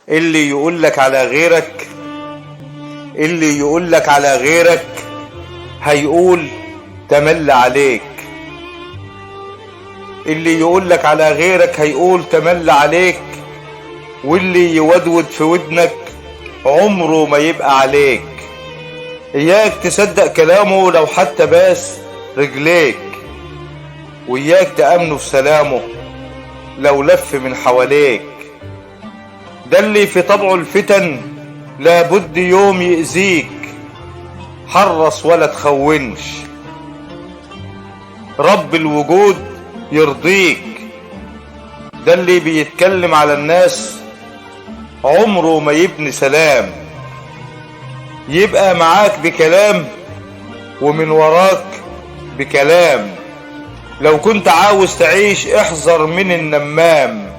اللي يقولك على غيرك، اللي يقولك على غيرك هيقول تملي عليك، اللي يقولك على غيرك هيقول تملي عليك، واللي يودود في ودنك عمره ما يبقى عليك. اياك تصدق كلامه لو حتى باس رجليك، وإياك تأمنه في سلامه لو لف من حواليك. ده اللي في طبعه الفتن لابد يوم يأذيك، حرص ولا تخونش، رب الوجود يرضيك. ده اللي بيتكلم على الناس عمره ما يبني سلام، يبقى معاك بكلام ومن وراك بكلام. لو كنت عاوز تعيش احذر من النمام،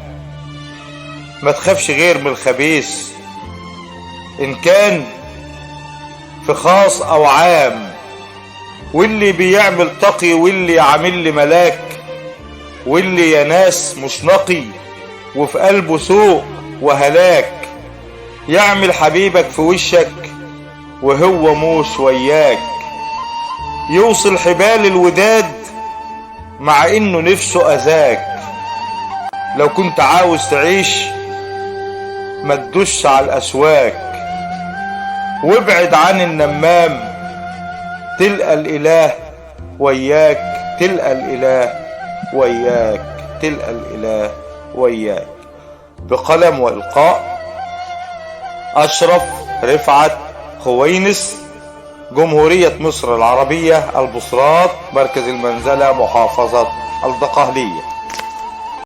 ما تخافش غير من الخبيث ان كان في خاص او عام، واللي بيعمل تقي واللي عامل لي ملاك، واللي يا ناس مش نقي وفي قلبه سوء وهلاك. يعمل حبيبك في وشك وهو موش وياك، يوصل حبال الوداد مع انه نفسه اذاك. لو كنت عاوز تعيش ما تدوش على الاسواك، وابعد عن النمام تلقى الاله وياك، تلقى الاله وياك، تلقى الاله وياك. بقلم والقاء اشرف رفعت خوينس، جمهورية مصر العربية، البصرات، مركز المنزلة، محافظة الدقهلية.